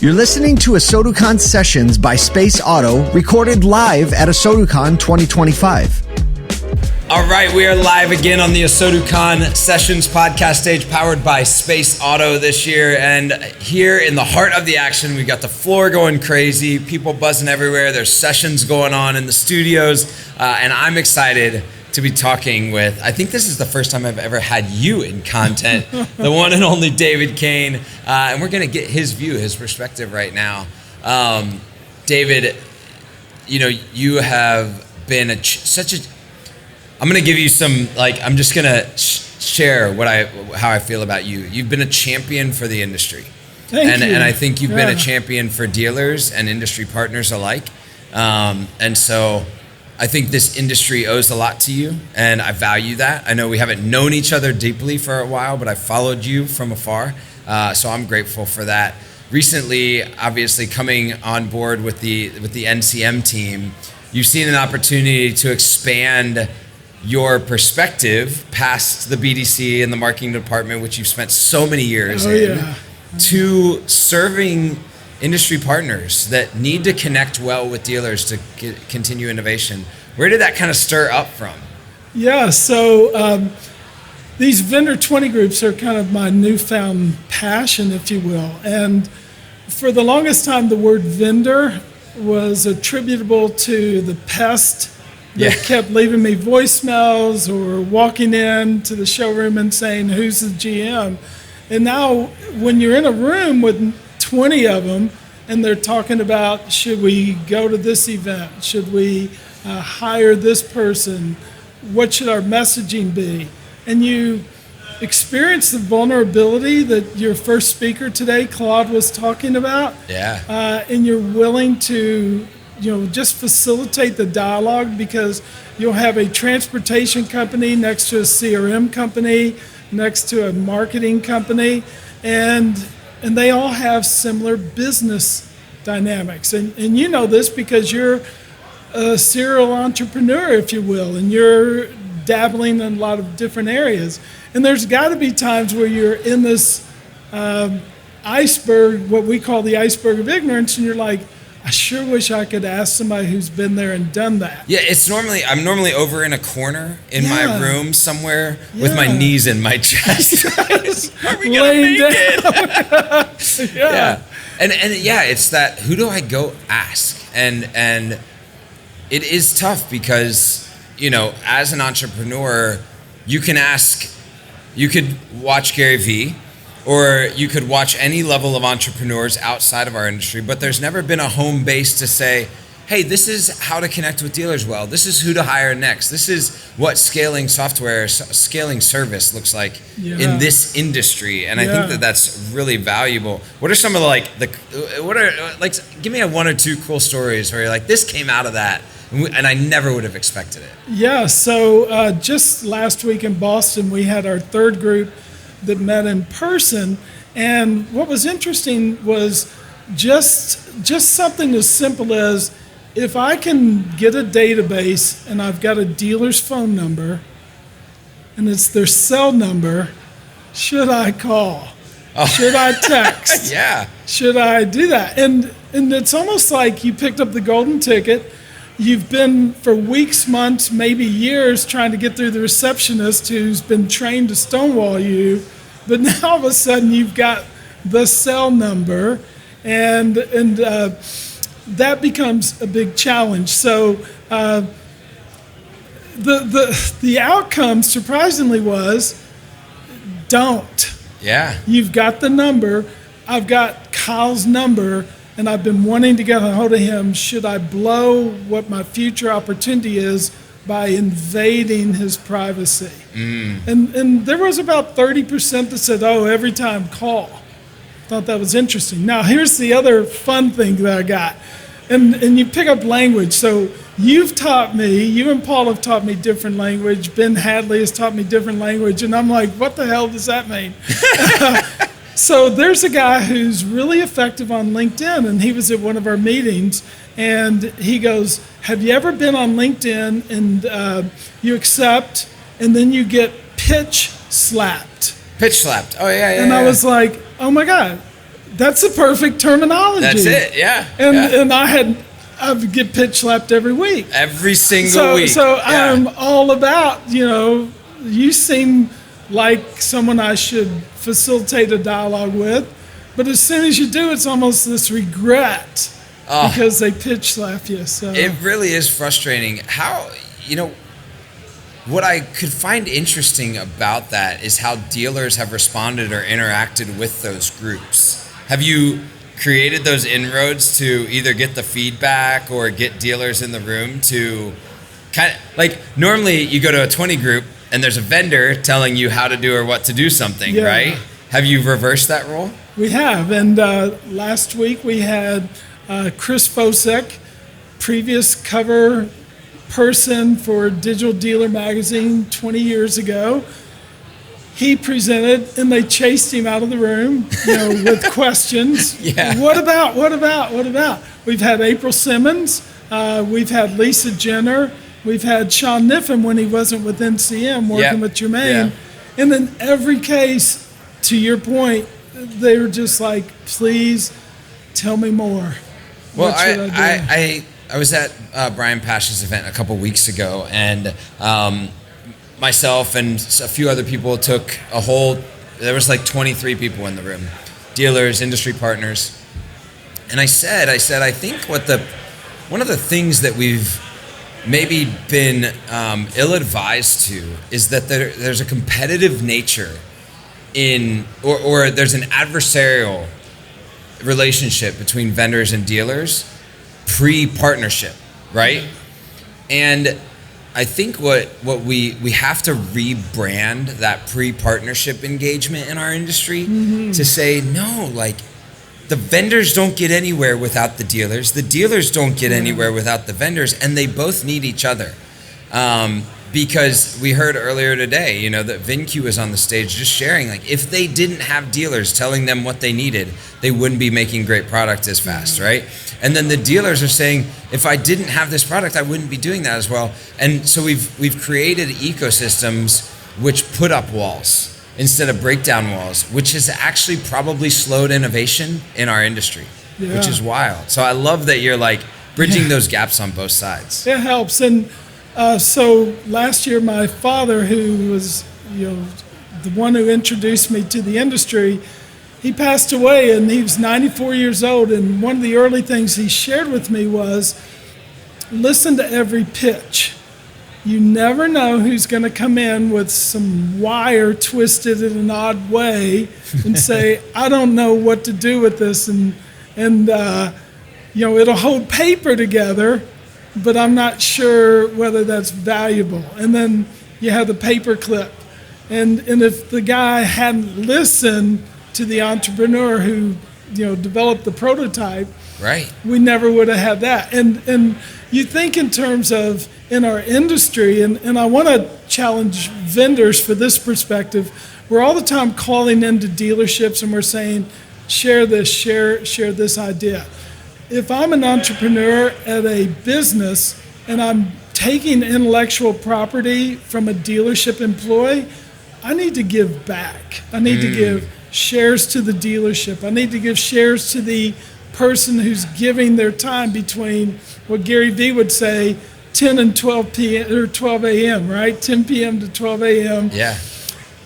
You're listening to ASOTUCon Sessions by Space Auto, recorded live at ASOTUCon 2025. All right, we are live again on the ASOTUCon Sessions podcast stage, powered by Space Auto this year. And here in the heart of the action, we got the floor going crazy, people buzzing everywhere. There's sessions going on in the studios, and I'm excited to be talking with, I think this is the first time I've ever had you in content, the one and only David Kain, and we're gonna get his view, his perspective right now. David, you know, you have been I'm gonna give you some, I'm just gonna share how I feel about you. You've been a champion for the industry. Thank you. And I think you've been a champion for dealers and industry partners alike. And so I think this industry owes a lot to you, and I value that. I know we haven't known each other deeply for a while, but I followed you from afar, so I'm grateful for that. Recently, obviously coming on board with the NCM team, you've seen an opportunity to expand your perspective past the BDC and the marketing department, which you've spent so many years in, to serving industry partners that need to connect well with dealers to continue innovation. Where did that kind of stir up from? Yeah, so these vendor 20 groups are kind of my newfound passion, if you will. And for the longest time, the word vendor was attributable to the pest that kept leaving me voicemails or walking in to the showroom and saying, "Who's the GM?" And now when you're in a room with 20 of them and they're talking about, should we go to this event? Should we hire this person? What should our messaging be? And you experience the vulnerability that your first speaker today, Claude, was talking about. And you're willing to just facilitate the dialogue, because you'll have a transportation company next to a CRM company, next to a marketing company, and they all have similar business dynamics. And you know this because you're a serial entrepreneur, if you will, and you're dabbling in a lot of different areas. And there's got to be times where you're in this iceberg, what we call the iceberg of ignorance, and you're like, I sure wish I could ask somebody who's been there and done that. Yeah, I'm normally over in a corner in my room somewhere with my knees in my chest. Are we gonna make it? And it's that, who do I go ask? And it is tough because, as an entrepreneur, you could watch Gary Vee, or you could watch any level of entrepreneurs outside of our industry, but there's never been a home base to say, hey, this is how to connect with dealers well. This is who to hire next. This is what scaling software, scaling service looks like in this industry. And I think that that's really valuable. What are some of give me one or two cool stories where you're like, this came out of that, and I never would have expected it. Yeah, so just last week in Boston, we had our third group that met in person, and what was interesting was just something as simple as, if I can get a database and I've got a dealer's phone number and it's their cell number, should I call? Should I text? Should I do that? And it's almost like you picked up the golden ticket. You've been for weeks, months, maybe years trying to get through the receptionist who's been trained to stonewall you, but now all of a sudden you've got the cell number, and that becomes a big challenge. So the outcome, surprisingly, was don't. You've got the number. I've got Kyle's number, and I've been wanting to get a hold of him. Should I blow what my future opportunity is by invading his privacy? And there was about 30% that said, oh, every time call. Thought that was interesting. Now, here's the other fun thing that I got. And you pick up language. So you and Paul have taught me different language. Ben Hadley has taught me different language. And I'm like, what the hell does that mean? So there's a guy who's really effective on LinkedIn, and he was at one of our meetings, and he goes, have you ever been on LinkedIn and you accept and then you get pitch slapped? Pitch slapped. Oh, yeah. And I was like, oh my God, That's the perfect terminology. That's it. Yeah. And I would get pitch slapped every week. Every single week. So I'm all about, you seem like someone I should facilitate a dialogue with, but as soon as you do, it's almost this regret because they pitch slap you. So it really is frustrating. How, what I could find interesting about that is how dealers have responded or interacted with those groups. Have you created those inroads to either get the feedback or get dealers in the room to kind of, like, normally you go to a 20 group and there's a vendor telling you how to do or what to do something, right? Have you reversed that role? We have. And last week we had Chris Fosek, previous cover person for Digital Dealer magazine 20 years ago. He presented and they chased him out of the room, with questions. What about? We've had April Simmons. We've had Lisa Jenner. We've had Sean Niffen when he wasn't with NCM working with Jermaine. And in every case, to your point, they were just like, please tell me more. Well, I was at Brian Pash's event a couple weeks ago, and myself and a few other people took there was like 23 people in the room, dealers, industry partners. And I said, I think one of the things that we've maybe been ill-advised to is that there's a competitive nature or there's an adversarial relationship between vendors and dealers pre-partnership, right? And I think what we have to rebrand that pre-partnership engagement in our industry to say, no, like, the vendors don't get anywhere without the dealers don't get anywhere without the vendors, and they both need each other. Because we heard earlier today, that VinQ was on the stage just sharing, like, if they didn't have dealers telling them what they needed, they wouldn't be making great product as fast, right? And then the dealers are saying, if I didn't have this product, I wouldn't be doing that as well. And so we've created ecosystems which put up walls instead of break down walls, which has actually probably slowed innovation in our industry, which is wild. So I love that you're like bridging those gaps on both sides. It helps. And so last year, my father, who was, the one who introduced me to the industry, he passed away, and he was 94 years old. And one of the early things he shared with me was, listen to every pitch. You never know who's going to come in with some wire twisted in an odd way and say, I don't know what to do with this. And it'll hold paper together, but I'm not sure whether that's valuable. And then you have the paper clip. And if the guy hadn't listened to the entrepreneur who, developed the prototype, right, we never would have had that. And you think in terms of in our industry, and I want to challenge vendors for this perspective. We're all the time calling into dealerships and we're saying, share this idea. If I'm an entrepreneur at a business and I'm taking intellectual property from a dealership employee, I need to give back. I need to give shares to the dealership. I need to give shares to the person who's giving their time between what Gary Vee would say, 10 and 12 p.m. or 12 a.m., right? 10 p.m. to 12 a.m. Yeah.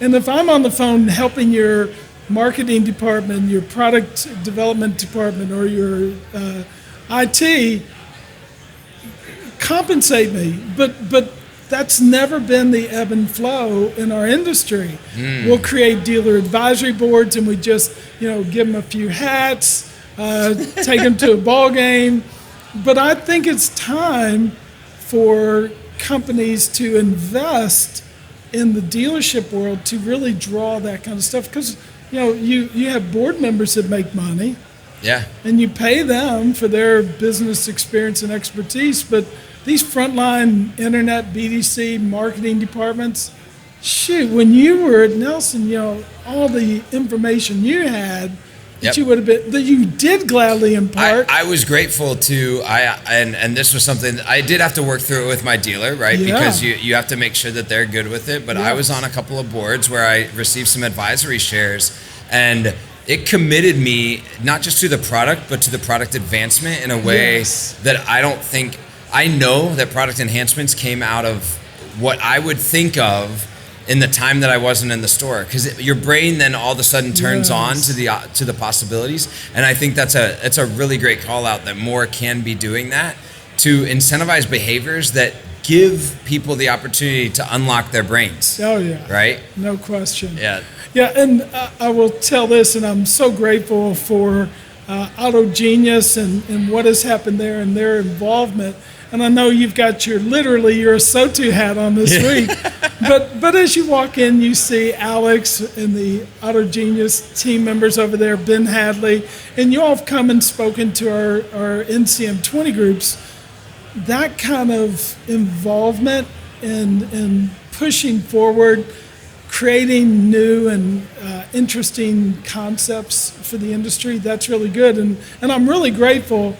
And if I'm on the phone helping your marketing department, your product development department, or your IT, compensate me. But that's never been the ebb and flow in our industry. We'll create dealer advisory boards and we just, give them a few hats, take them to a ball game. But I think it's time for companies to invest in the dealership world to really draw that kind of stuff. Because, you have board members that make money. Yeah. And you pay them for their business experience and expertise. But these frontline internet, BDC, marketing departments, shoot, when you were at Nelson, all the information you had that you would have been, that you did gladly impart. I was grateful to, and this was something I did have to work through it with my dealer, right? Yeah. Because you have to make sure that they're good with it. But I was on a couple of boards where I received some advisory shares, and it committed me not just to the product, but to the product advancement in a way that I know that product enhancements came out of what I would think of in the time that I wasn't in the store, because your brain then all of a sudden turns on to the possibilities, and I think it's a really great call out that more can be doing that to incentivize behaviors that give people the opportunity to unlock their brains. Oh yeah, right? No question. Yeah, and I will tell this, and I'm so grateful for Auto Genius and what has happened there and their involvement. And I know you've got your ASOTU hat on this week, but as you walk in, you see Alex and the Auto Genius team members over there, Ben Hadley, and you all have come and spoken to our NCM 20 groups. That kind of involvement and pushing forward, creating new and interesting concepts for the industry, that's really good. And I'm really grateful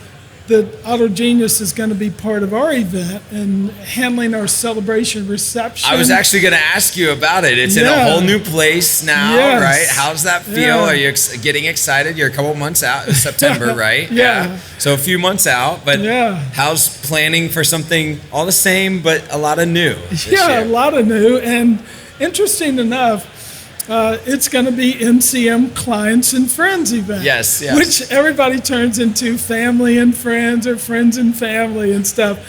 that Auto Genius is going to be part of our event and handling our celebration reception. I was actually going to ask you about it. It's in a whole new place now, right? How's that feel? Are you getting excited? You're a couple months out. It's September, right? Yeah. So a few months out, but how's planning for something all the same, but a lot of new this year? A lot of new. And interesting enough, it's going to be NCM Clients and Friends event. Yes. Which everybody turns into family and friends or friends and family and stuff.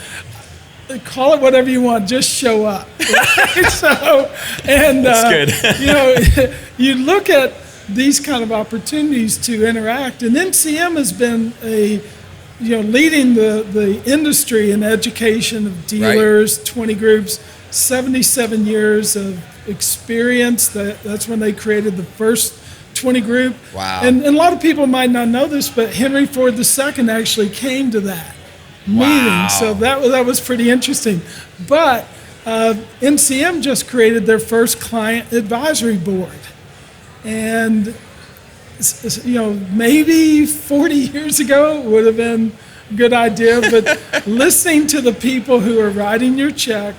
Call it whatever you want, just show up. Right? So, and that's good. You look at these kind of opportunities to interact, and NCM has been leading the industry in education of dealers, 20 groups, 77 years of experience. That's when they created the first 20 group. Wow. And a lot of people might not know this, but Henry Ford II actually came to that meeting. So that was pretty interesting. But NCM just created their first client advisory board. And maybe 40 years ago would have been a good idea, but listening to the people who are writing your check,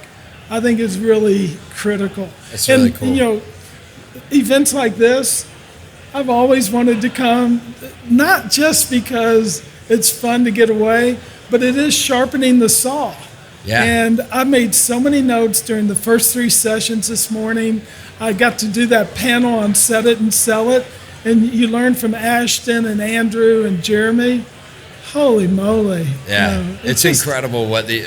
I think is really critical. That's really cool. Events like this, I've always wanted to come, not just because it's fun to get away, but it is sharpening the saw. Yeah. And I made so many notes during the first 3 sessions this morning. I got to do that panel on Set It and Sell It, and you learn from Ashton and Andrew and Jeremy. Holy moly. Yeah, it's incredible what the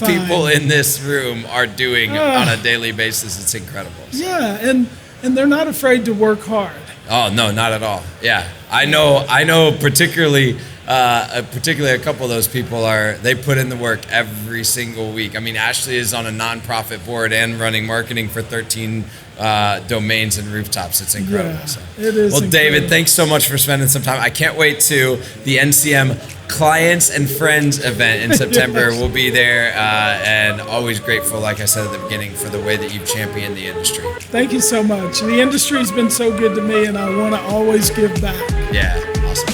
people in this room are doing on a daily basis. It's incredible. Yeah, and they're not afraid to work hard. Oh, no, not at all. Yeah, I know particularly a couple of those people they put in the work every single week. I mean, Ashley is on a nonprofit board and running marketing for 13 domains and rooftops. It's incredible. Yeah, it is. Well, David, thanks so much for spending some time. I can't wait to the NCM Clients and Friends event in September. We'll be there, and always grateful, like I said at the beginning, for the way that you've championed the industry. Thank you so much. The industry's been so good to me, and I want to always give back. Yeah, awesome.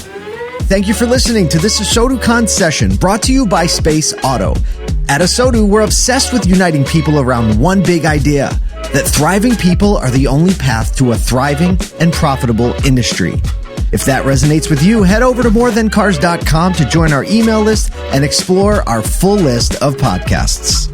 Thank you for listening to this ASOTUCon session brought to you by Space Auto. At ASOTU, we're obsessed with uniting people around one big idea, that thriving people are the only path to a thriving and profitable industry. If that resonates with you, head over to morethancars.com to join our email list and explore our full list of podcasts.